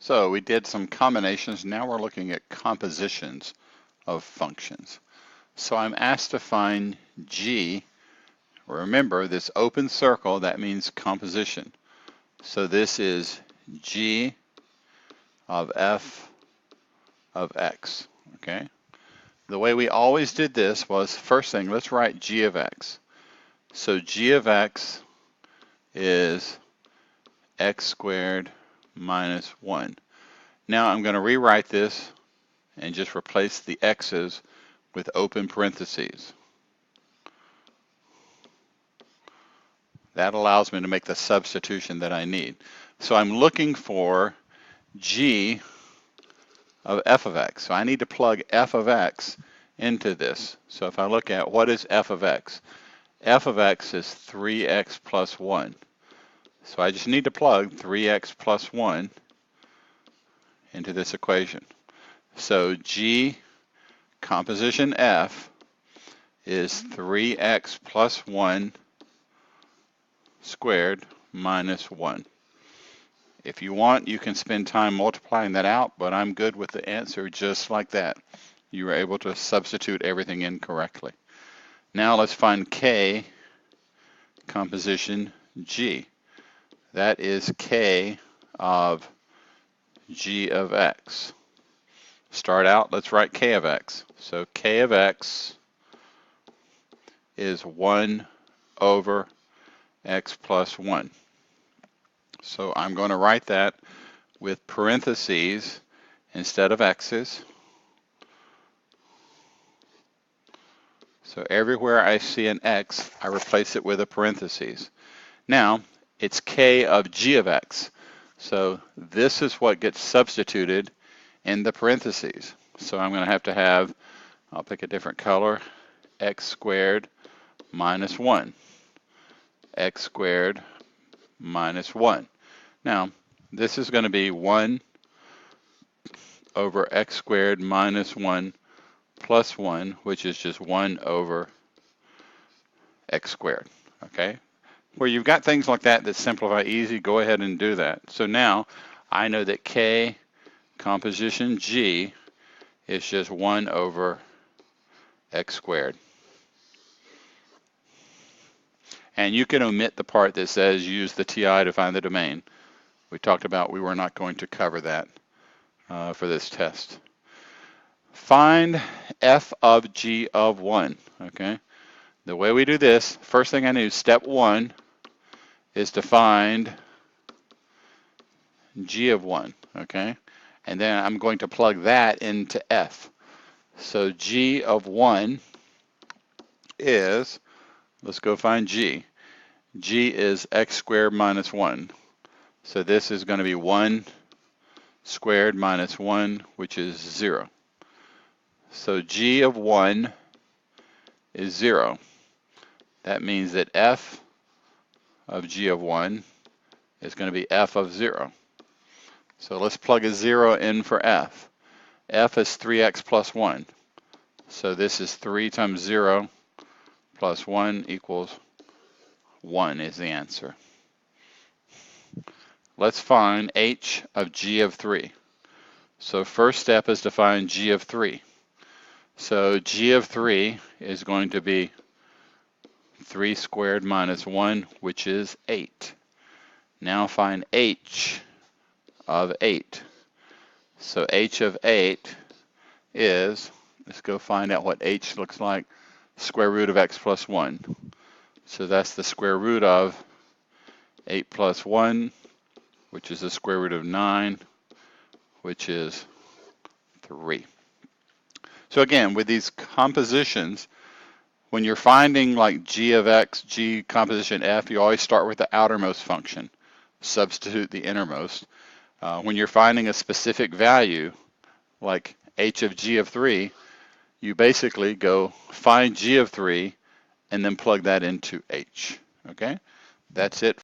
So we did some combinations. Now we're looking at compositions of functions. So I'm asked to find g. Remember, this open circle, that means composition. So this is g of f of x, okay? The way we always did this was, first thing, let's write g of x. So g of x is x squared minus 1. Now I'm going to rewrite this and just replace the x's with open parentheses. That allows me to make the substitution that I need. So I'm looking for g of f of x. So I need to plug f of x into this. So if I look at what is f of x is 3x plus 1. So I just need to plug 3x plus 1 into this equation. So g composition f is 3x plus 1 squared minus 1. If you want, you can spend time multiplying that out, but I'm good with the answer just like that. You were able to substitute everything in correctly. Now let's find k composition g. That is k of g of x. Start out, let's write k of x. So k of x is 1 over x plus 1. So I'm going to write that with parentheses instead of x's. So everywhere I see an x, I replace it with a parentheses. Now, it's k of g of x. So this is what gets substituted in the parentheses. So I'm going to have, I'll pick a different color, x squared minus 1. X squared minus 1. Now, this is going to be 1 over x squared minus 1 plus 1, which is just 1 over x squared, okay? Where you've got things like that that simplify easy, go ahead and do that. So now I know that k composition g is just 1 over x squared. And you can omit the part that says use the TI to find the domain. We talked about we were not going to cover that for this test. Find f of g of 1, okay? The way we do this, first thing I do, step 1, is to find g of 1, okay? And then I'm going to plug that into f. So g of 1 is, let's go find g. G is x squared minus 1. So this is going to be 1 squared minus 1, which is 0. So g of 1 is 0. That means that f of g of 1 is going to be f of 0. So let's plug a 0 in for f. F is 3x plus 1. So this is 3 times 0 plus 1 equals 1 is the answer. Let's find h of g of 3. So first step is to find g of 3. So g of 3 is going to be 3 squared minus 1, which is 8. Now find h of 8. So h of 8 is, let's go find out what h looks like, square root of x plus 1. So that's the square root of 8 plus 1, which is the square root of 9, which is 3. So again, with these compositions, when you're finding like g of x, g composition f, you always start with the outermost function. Substitute the innermost. When you're finding a specific value, like h of g of 3, you basically go find g of 3 and then plug that into h. Okay? That's it.